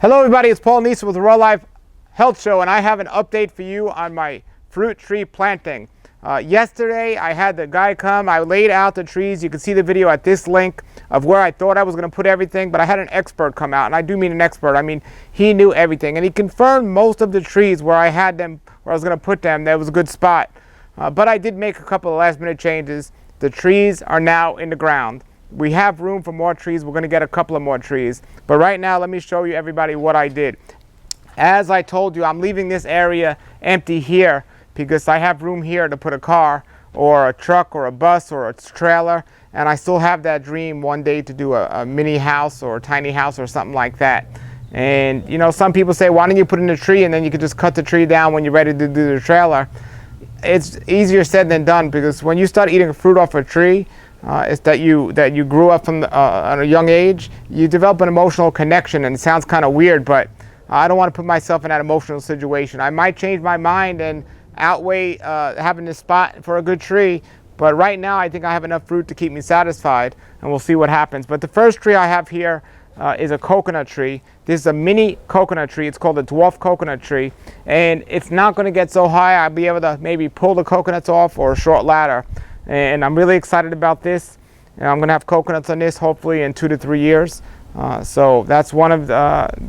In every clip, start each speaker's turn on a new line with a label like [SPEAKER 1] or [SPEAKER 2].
[SPEAKER 1] Hello everybody, it's Paul Neeson with the Raw Life Health Show, and I have an update for you on my fruit tree planting. Yesterday I had the guy come, I laid out the trees. You can see the video at this link of where I thought I was going to put everything, but I had an expert come out, and I do mean an expert. I mean, he knew everything, and he confirmed most of the trees where I had them, where I was going to put them, that was a good spot. But I did make a couple of last minute changes. The trees are now in the ground. We have room for more trees. We're going to get a couple of more trees. But right now, let me show you everybody what I did. As I told you, I'm leaving this area empty here because I have room here to put a car or a truck or a bus or a trailer. And I still have that dream one day to do a mini house or a tiny house or something like that. And you know, some people say, why don't you put in a tree and then you can just cut the tree down when you're ready to do the trailer? It's easier said than done, because when you start eating fruit off a tree, it's that you grew up from at a young age, you develop an emotional connection, and it sounds kind of weird, but I don't want to put myself in that emotional situation. I might change my mind and outweigh having this spot for a good tree, but right now I think I have enough fruit to keep me satisfied, and we'll see what happens. But the first tree I have here is a coconut tree. This is a mini coconut tree. It's called a dwarf coconut tree, and it's not going to get so high I'll be able to maybe pull the coconuts off or a short ladder. And I'm really excited about this. And I'm going to have coconuts on this hopefully in 2 to 3 years. So that's one of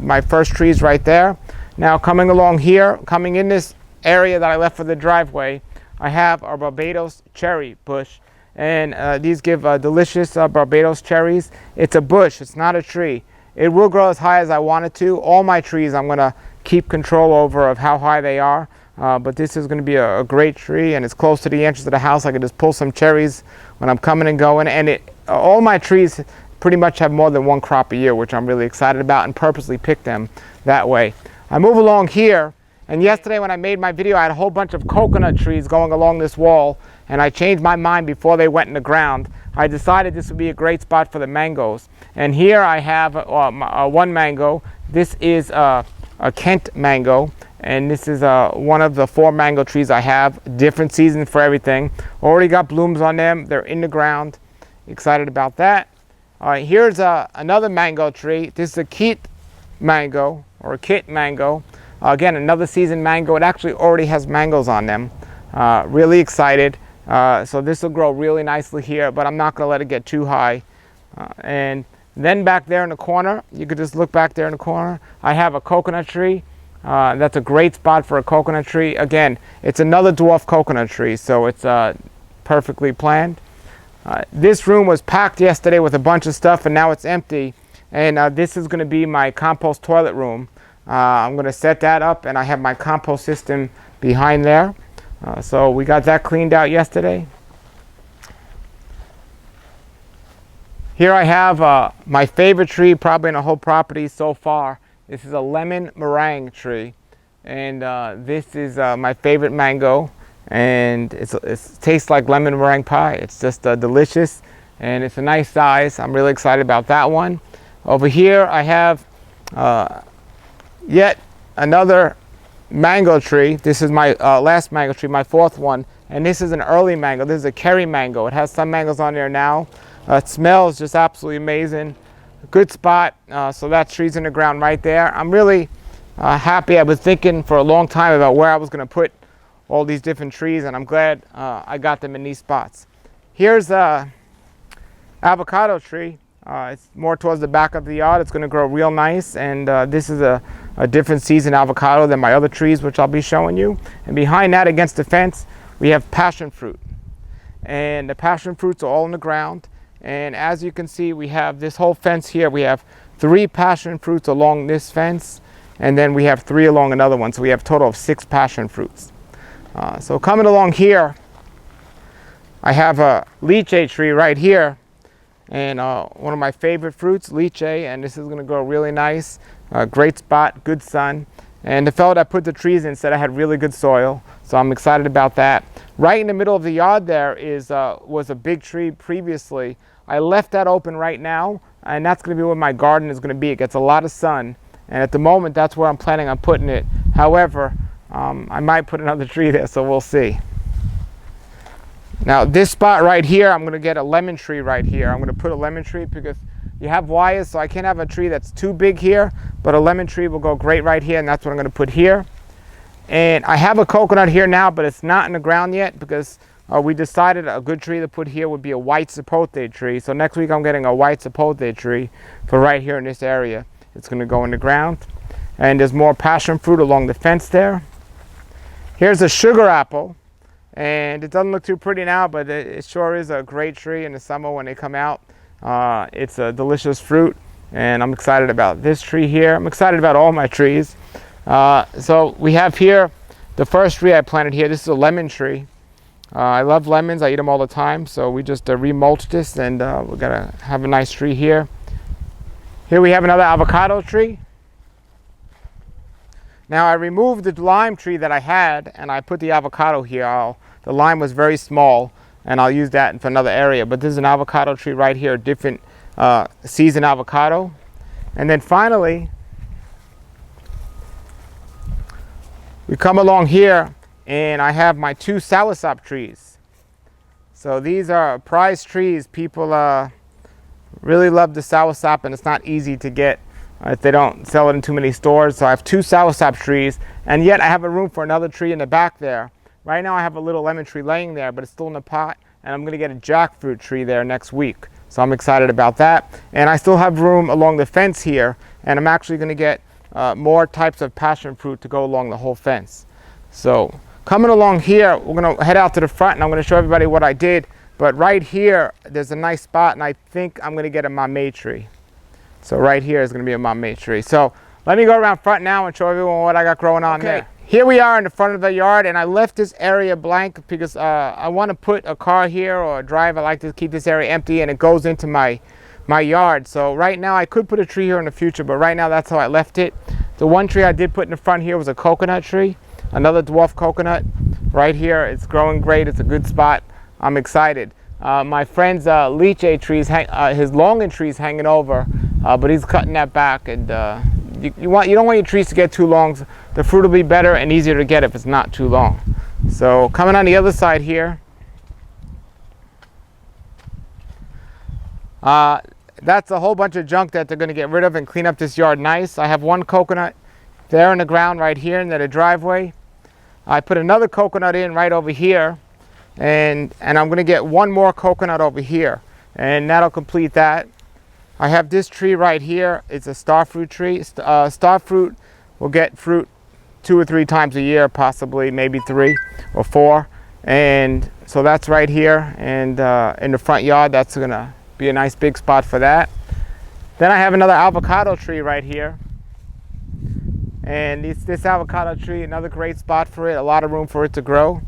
[SPEAKER 1] my first trees right there. Now coming along here, coming in this area that I left for the driveway, I have a Barbados cherry bush. And these give delicious Barbados cherries. It's a bush, it's not a tree. It will grow as high as I want it to. All my trees I'm going to keep control over of how high they are. But this is going to be a great tree, and it's close to the entrance of the house. I can just pull some cherries when I'm coming and going. And all my trees pretty much have more than one crop a year, which I'm really excited about, and purposely pick them that way. I move along here, and yesterday when I made my video, I had a whole bunch of coconut trees going along this wall, and I changed my mind before they went in the ground. I decided this would be a great spot for the mangoes. And here I have one mango. This is a Kent mango. And this is one of the 4 mango trees I have. Different seasons for everything. Already got blooms on them. They're in the ground. Excited about that. All right, here's another mango tree. This is a Kit mango, or a Kit mango. Again, another season mango. It actually already has mangoes on them. Really excited. So this will grow really nicely here, but I'm not going to let it get too high. And then back there in the corner, you could just look back there in the corner. I have a coconut tree. That's a great spot for a coconut tree. Again, it's another dwarf coconut tree, so it's perfectly planned. This room was packed yesterday with a bunch of stuff, and now it's empty. And this is going to be my compost toilet room. I'm going to set that up, and I have my compost system behind there. So we got that cleaned out yesterday. Here I have my favorite tree probably in the whole property so far. This is a lemon meringue tree, and this is my favorite mango, and it tastes like lemon meringue pie. It's just delicious, and it's a nice size. I'm really excited about that one. Over here I have yet another mango tree. This is my last mango tree, my 4th one, and this is an early mango. This is a Kerry mango. It has some mangoes on there now. It smells just absolutely amazing. Good spot. So that tree's in the ground right there. I'm really happy. I was thinking for a long time about where I was going to put all these different trees, and I'm glad I got them in these spots. Here's a avocado tree. It's more towards the back of the yard. It's going to grow real nice, and this is a different season avocado than my other trees, which I'll be showing you. And behind that, against the fence, we have passion fruit, and the passion fruits are all in the ground. And as you can see, we have this whole fence here. We have 3 passion fruits along this fence, and then we have 3 along another one. So we have a total of 6 passion fruits. So coming along here, I have a lychee tree right here, and one of my favorite fruits, lychee, and this is going to grow really nice. Great spot, good sun. And the fellow that put the trees in said I had really good soil, so I'm excited about that. Right in the middle of the yard there was a big tree previously. I left that open right now, and that's going to be where my garden is going to be. It gets a lot of sun, and at the moment that's where I'm planning on putting it. However, I might put another tree there, so we'll see. Now this spot right here, I'm going to get a lemon tree right here. I'm going to put a lemon tree because you have wires, so I can't have a tree that's too big here, but a lemon tree will go great right here, and that's what I'm going to put here. And I have a coconut here now, but it's not in the ground yet because we decided a good tree to put here would be a white sapote tree. So next week I'm getting a white sapote tree for right here in this area. It's going to go in the ground. And there's more passion fruit along the fence there. Here's a sugar apple. And it doesn't look too pretty now, but it sure is a great tree in the summer when they come out. It's a delicious fruit, and I'm excited about this tree here. I'm excited about all my trees. So we have here the first tree I planted here. This is a lemon tree. I love lemons. I eat them all the time. So we just remulched this, and we're gonna have a nice tree here. Here we have another avocado tree. Now I removed the lime tree that I had, and I put the avocado here. The lime was very small, and I'll use that for another area. But this is an avocado tree right here, different season avocado. And then finally, we come along here, and I have my 2 soursop trees. So these are prized trees. People really love the soursop, and it's not easy to get if they don't sell it in too many stores. So I have 2 soursop trees, and yet I have a room for another tree in the back there. Right now I have a little lemon tree laying there, but it's still in the pot, and I'm going to get a jackfruit tree there next week. So I'm excited about that. And I still have room along the fence here, and I'm actually going to get more types of passion fruit to go along the whole fence. So coming along here, we're going to head out to the front, and I'm going to show everybody what I did. But right here, there's a nice spot, and I think I'm going to get a mamey tree. So right here is going to be a mamey tree. So let me go around front now and show everyone what I got growing on there. Here we are in the front of the yard, and I left this area blank because I want to put a car here or a drive. I like to keep this area empty, and it goes into my yard. So right now I could put a tree here in the future, but right now that's how I left it. The one tree I did put in the front here was a coconut tree, another dwarf coconut right here. It's growing great. It's a good spot. I'm excited. My friend's lychee trees, his longan trees hanging over, but he's cutting that back, and you don't want your trees to get too long. The fruit will be better and easier to get if it's not too long. So coming on the other side here, that's a whole bunch of junk that they're going to get rid of and clean up this yard nice. I have one coconut there in the ground right here in the driveway. I put another coconut in right over here, and I'm going to get one more coconut over here, and that'll complete that. I have this tree right here. It's a starfruit tree. Starfruit will get fruit 2 or 3 times a year, possibly, maybe 3 or 4. And so that's right here. And in the front yard, that's going to be a nice big spot for that. Then I have another avocado tree right here. And this avocado tree, another great spot for it, a lot of room for it to grow.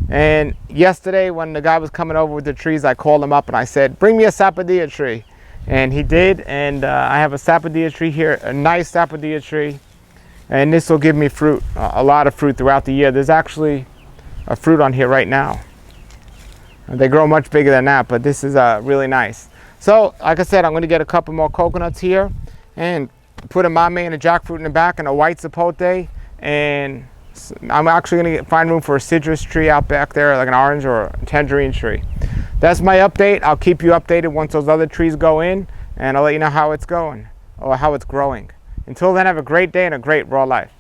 [SPEAKER 1] And yesterday when the guy was coming over with the trees, I called him up and I said, bring me a sapodilla tree. And he did, and I have a sapodilla tree here, a nice sapodilla tree, and this will give me fruit, a lot of fruit throughout the year. There's actually a fruit on here right now. They grow much bigger than that, but this is really nice. So, like I said, I'm going to get a couple more coconuts here, and put a mamey and a jackfruit in the back, and a white sapote, and I'm actually going to find room for a citrus tree out back there, like an orange or a tangerine tree. That's my update. I'll keep you updated once those other trees go in, and I'll let you know how it's going or how it's growing. Until then, have a great day and a great raw life.